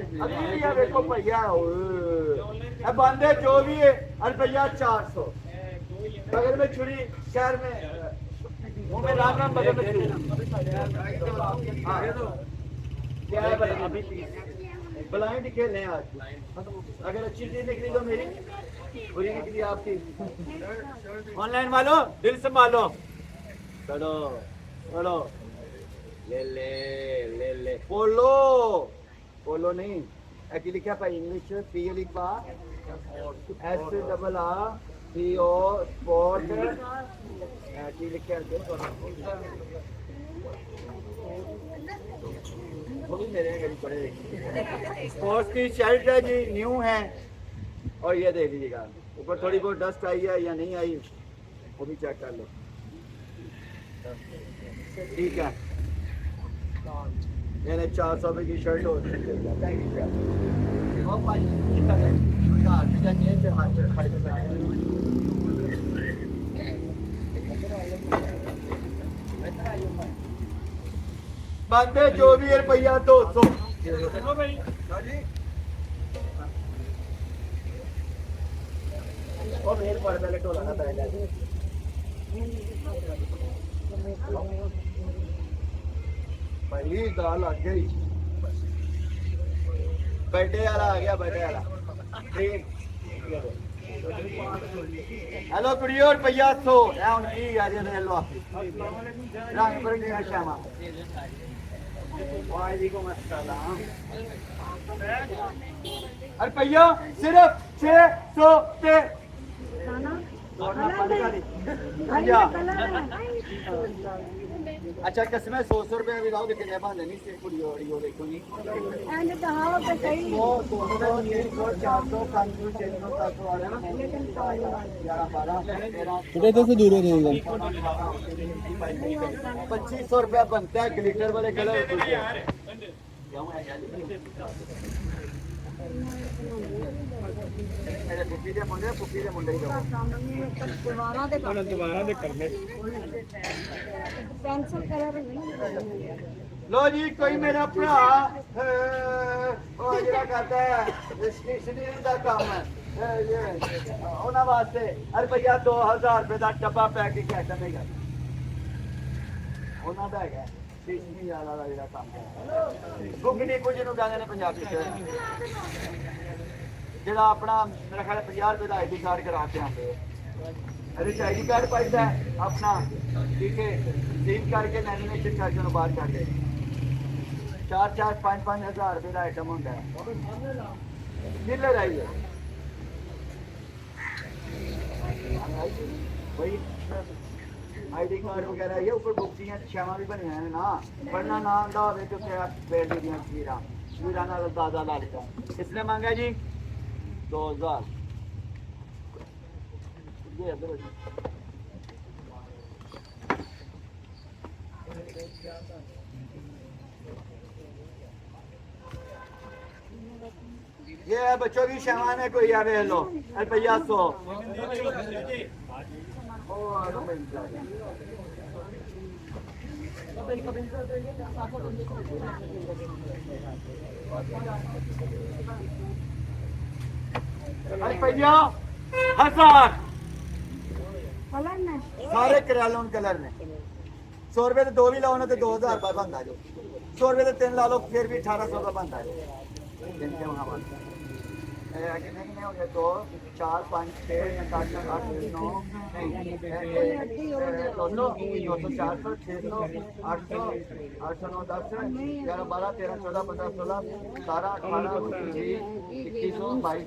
अभी देखो भैया बंदे जो भी है रुपया 400 बगल में छुरी शहर में मुंह में राम राम बगल में छुरी क्या है अभी ब्लाइंड खेलने आज अगर अच्छी चीज निकली तो मेरी बुरी निकली आपकी ऑनलाइन वालों दिल संभालो चलो चलो ले ले ले ले बोलो बोलो नहीं एक्चुअली लिखा भाई इंग्लिश पी लिखा एस डबल आ सी ओ स्पोर्ट एक्चुअली लिखा वो भी मेरे कभी पड़े स्पोर्ट्स की शर्ट है जी न्यू है और ये देख लीजिएगा ऊपर थोड़ी बहुत डस्ट आई है या नहीं आई वो भी चेक कर लो ठीक है यानी 400 रुपये की शर्ट हो बंदे जो भी रुपया 200 और मेरे पर पहले टोला ना पहले भाई दाल आ गई बर्थडे वाला आ गया बर्थडे वाला हेलो कुड़ियो रुपया 100 उनकी आज लो रंग बिरंगी श्यामा वालेकुम अस्सलाम रुपया सिर्फ 600 पे अच्छा कसम 100 रुपए भी लाओ कितने भांडे नहीं सिर्फ पूरी और यो देखो नहीं एंड कहां पे सही वो 200 300 400 500 600 700 आ रहा है ना 11 12 13 तो दूर हो जाएगा 2500 रुपया बनता है ग्लिटर वाले कलर मेरे पुप्पी दे मुंडे ही जाओ दोबारा दे करने पेंसिल कलर नहीं लो जी कोई मेरा भरा ਜਿਹੜਾ ਕਰਦਾ ਹੈ ਸਟੇਸ਼ਨਰੀ ਦਾ ਕੰਮ ਹੈ ਉਹਨਾਂ ਵਾਸਤੇ ਰੁਪਇਆ 2000 ਰੁਪਏ ਦਾ ਡੱਬਾ ਪੈਕ ਕੇ ਕਹਿ ਦੇਗਾ ਉਹਨਾਂ ਦਾ ਹੈਗਾ ਸਟੇਸ਼ਨਰੀ ਵਾਲਾ ਦਾ ਜਿਹੜਾ ਕੰਮ ਹੈ ਗੁੱਗਣੀ ਕੁਝ ਨੂੰ ਕਹਿੰਦੇ ਨੇ ਪੰਜਾਬੀ ਚ ਜਿਹੜਾ ਆਪਣਾ ਮੇਰਾ ਖਿਆਲ 50 ਰੁਪਏ ਦਾ ਆਈਡੀ ਕਾਰਡ ਕਰਾ ਕੇ ਆਉਂਦੇ अरे आईडी कार्ड पाइदा अपना ठीक है सील करके लैमिनेशन करके बाहर कर दे 4-5 हज़ार रुपये का आइटम होता है किलर आई है भाई आईडी कार्ड वगैरह ये ऊपर बुक दी छावां भी बनी हैं ना पढ़ना ना आंदा हो तो बैठ दी तस्वीर दादा ला लिया किसने मांगा जी 2000 ये है बच्चों की सामान है कोई आवे लो रुपया 100 रुपया 1000 सारे करा कलर ने 100 रुपए तो 2 भी लाओ ना तो 2000 रुपये बनता जो 100 रुपए तो 3 ला लो फिर भी 1800 का बनता है 2 4 5 6 7 8 9 400 600 800 800 9 10 11 12 13 14 15 16 17 18 2100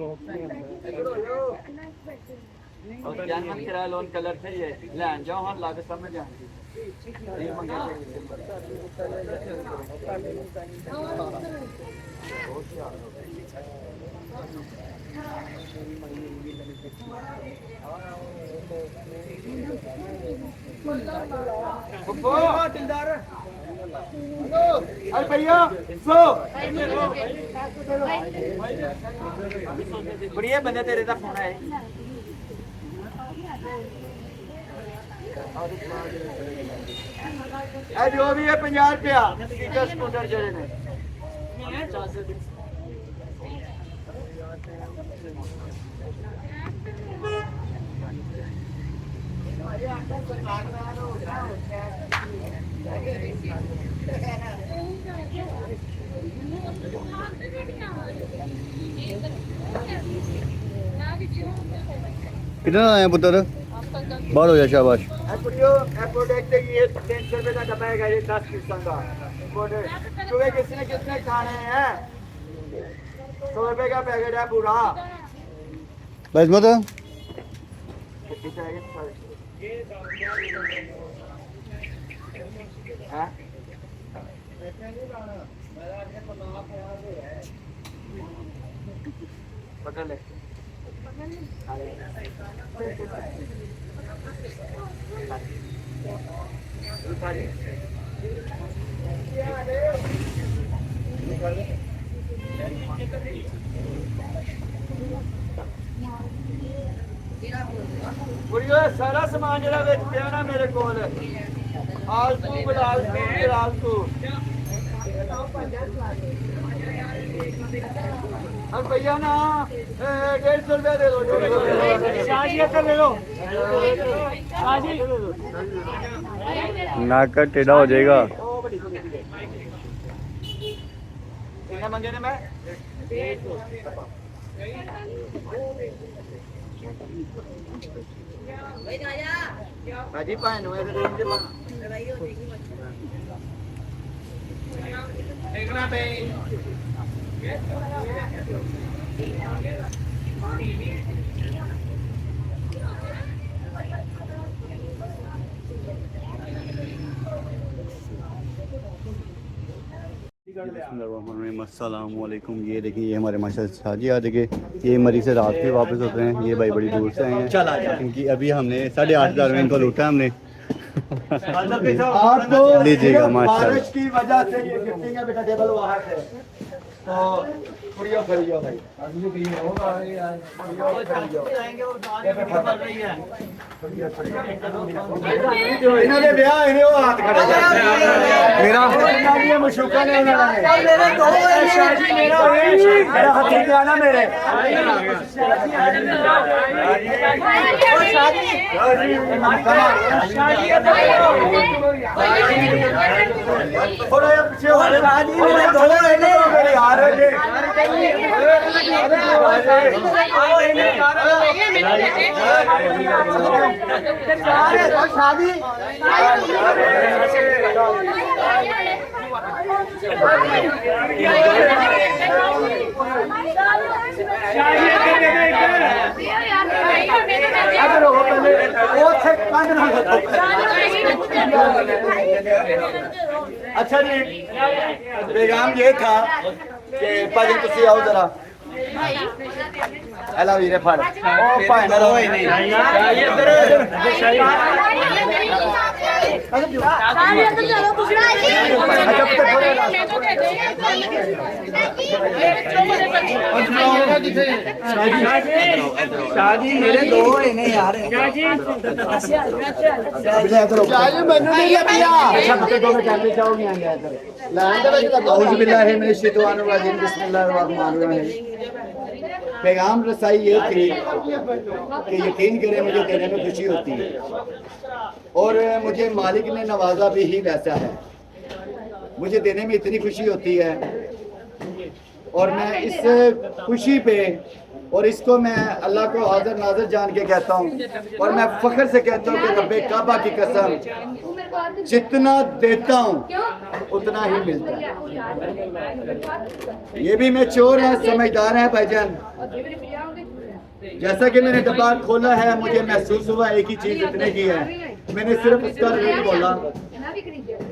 2200 और जानवर किराया लोन कलर से ये लैंड जाओ हम लागत समझ जाएंगे अरे भैया 100 बढ़िया बंदे तेरे का फोन है जो भी है 50 रुपया स्कूटर जड़े ने कितना आए पुत्र बाहर हो जा शाबाश प्रोडक्ट ये 300 रुपए का डब्बा है, ये 10 पीस का चूहे किसने कितने खाने हैं? 100 रुपए का पैकेट है पूरा। बस मत पकड़ ले सारा समान जरा बेच पिया ना मेरे को आलतू बिलालतू अब भैया ना 150 रुपया दे दो। ले लो नाक का टेढ़ा हो जाएगा। कितने मंगे ने मैं भाजी पाए नो ऐसे रेंज बना देखना पे अस्सलामुअलैकुम। ये देखिए ये हमारे माशाल्लाह शाजी आ देखिए ये मरी से रात के वापस होते हैं। ये भाई बड़ी दूर से आए हैं। इनकी अभी हमने 8,500 में इनको लूटा हमने। आपको लीजिएगा माशाल्लाह। बारिश की वजह से ये गिफ्टिंग है बेटा टेबल वहाँ से तो पुड़िया खरीदो भाई इन्होंने ब्याह इन्हें वो हाथ खड़े मेरा ये मशूका ने मेरे दो मेरा हाथी का ना मेरे थोड़ा पीछे वाले मेरे दो मेरे यार शादी अच्छा जी पैगाम ये था कि भाजी तुसी आओ जरा एला वीरे फड़ ओ भाई ना रोए नहीं शादी मेरे दो है ने यार शादी मैनू नहीं लभिया अच्छा बते दो में कैमरे जाओ नहीं आएंगे इधर लाइन दे विच औज़ बिल्लाहि मिनश शैतानिर रजीम बिस्मिल्लाहिर रहमानिर रहीम। पैगाम रसाई ये थी कि यकीन करें मुझे देने में खुशी होती है और मुझे मालिक ने नवाजा भी ही वैसा है। मुझे देने में इतनी खुशी होती है और मैं इस खुशी पे और इसको मैं अल्लाह को हाजिर नाज़िर जान के कहता हूँ और मैं फख्र से कहता हूँ कि रब्बे काबा की कसम जितना देता हूँ उतना ही मिलता है। ये भी मैं चोर है समझदार है भाईजान। जैसा कि मैंने डब्बा खोला है मुझे महसूस हुआ एक ही चीज इतने की है। मैंने सिर्फ उसका रेट बोला।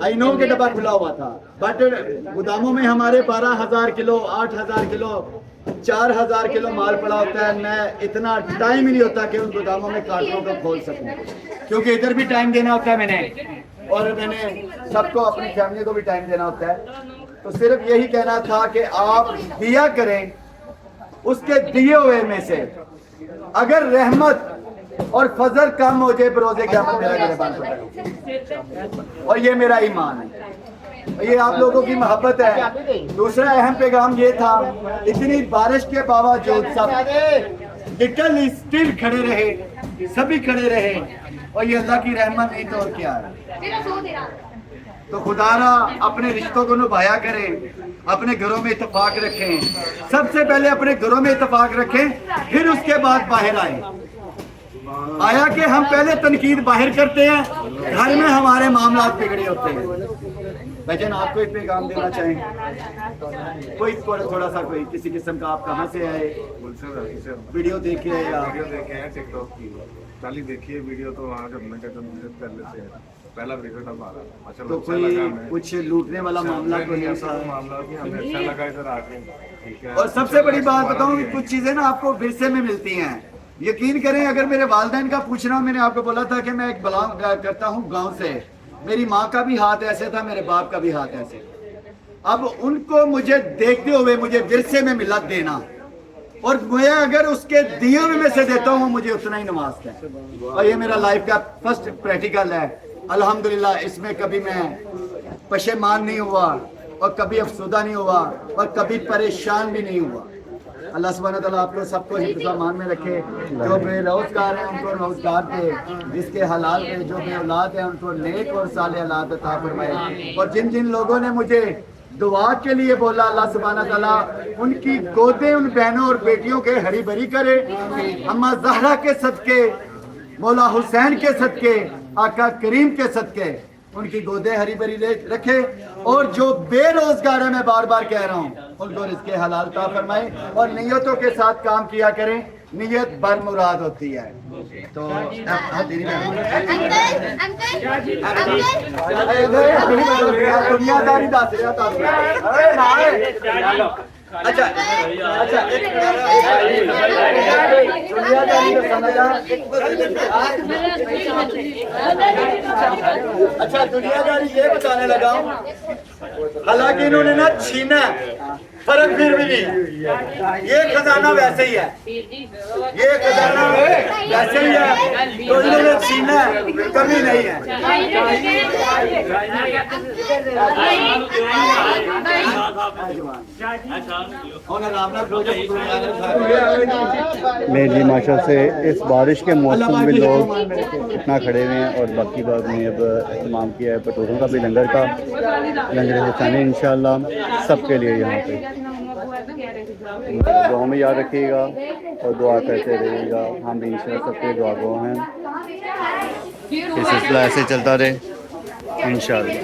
आई नो कि डब्बा खुला हुआ था बट गोदामों में हमारे 12,000 किलो 8,000 किलो 4,000 किलो माल पड़ा होता है। मैं इतना टाइम ही नहीं होता कि उन गोदामों में कार्टों को खोल सकूं क्योंकि इधर भी टाइम देना होता है मैंने और मैंने सबको अपनी फैमिली को भी टाइम देना होता है। तो सिर्फ यही कहना था कि आप दिया करें उसके दिए हुए में से अगर रहमत और फजल कम हो जाए बरोज़े क़यामत मेरा गिरबान हो जाए और ये मेरा ईमान है। ये आप लोगों की मोहब्बत है। दूसरा अहम पैगाम ये था, इतनी बारिश के बावजूद सब लिटिल स्टिल खड़े रहे, सभी खड़े रहे, और ये अल्लाह की रहमत नहीं तो और क्या है। तो खुदारा अपने रिश्तों को निभाया करें, अपने घरों में इत्तेफाक रखें, सबसे पहले अपने घरों में इत्तेफाक रखें, फिर उसके बाद बाहर आए। आया कि हम पहले तनकीद बाहर करते हैं, घर में हमारे मामला बिगड़े होते हैं। भाईजान आपको एक पैगाम देना चाहें, कोई थोड़ा सा कोई किसी किस्म का, आप कहाँ से आए, वीडियो देखे या वीडियो देखे हैं टिकटॉक की, पहले देखिए वीडियो तो वहाँ जब मैं पहले से पहला वीडियो हमारा माशाल्लाह तो अच्छा कोई लगा हमें। कुछ लूटने वाला मामला तो नहीं ऐसा था? कोई मामला भी हमें अच्छा लगा इधर आके, ठीक है। और सबसे बड़ी बात बताऊं कि कुछ चीजें ना आपको विरसे में मिलती हैं। यकीन करें, अगर मेरे वालिदैन का पूछना, मैंने आपको बोला था कि मैं एक बिलोंग करता हूं गांव से, मेरी माँ का भी हाथ ऐसे था, मेरे बाप का भी हाथ ऐसे। अब उनको मुझे देखते हुए मुझे विरसे में मिलत देना, और मैं अगर उसके दिए हुए में से देता हूँ मुझे उतना ही नवाजता है। और ये मेरा लाइफ का फर्स्ट प्रैक्टिकल है अल्हम्दुलिल्लाह। इसमें कभी मैं पशेमान नहीं हुआ, और कभी अफसुदा नहीं हुआ, और कभी परेशान भी नहीं हुआ। अल्लाह सुब्हानहू तआला आपको सबको हिफ्ज़-ओ-अमान में रखे। जो बेरोजगार हैं उनको रोजगार दे, जिसके हलाल दे, जो बे औलाद है उनको नेक और साले औलाद अता फरमाए। और जिन जिन लोगों ने मुझे दुआ के लिए बोला, अल्लाह सुब्हानहू तआला उनकी गोदें उन बहनों और बेटियों के हरी भरी करे। अम्मा ज़हरा के सदके, मौला हुसैन के सदके, आका करीम के सदके उनकी गोदे हरी भरी रखे। और जो बेरोजगार है, मैं बार बार कह रहा हूँ, उनको रिज़्क़े हलाल ता फरमाए। और नियतों के साथ काम किया करें, नियत बरमुराद होती है। तो दुनियादारी दस अच्छा अच्छा दुनियादारी अच्छा दुनियादारी ये बताने लगा हूँ, हालांकि इन्होंने ना छीना, फर्क फिर भी नहीं, ये खजाना वैसे ही है, ये खजाना वैसे ही है, तो इन्होंने छीना कमी नहीं है। मैं जी माशा से इस बारिश के मौसम में लोग इतना खड़े हुए हैं, और बाकी बात में अब इस्तेमाल किया है पटोरों का भी, लंगर का, लंगर हुसैनी इंशाअल्लाह सबके लिए यहाँ पे। दुआ में याद रखिएगा और दुआ करते रहिएगा। हम भी इंशाअल्लाह सबके दुआ गो हैं, ये सिलसिला ऐसे चलता रहे इंशाअल्लाह।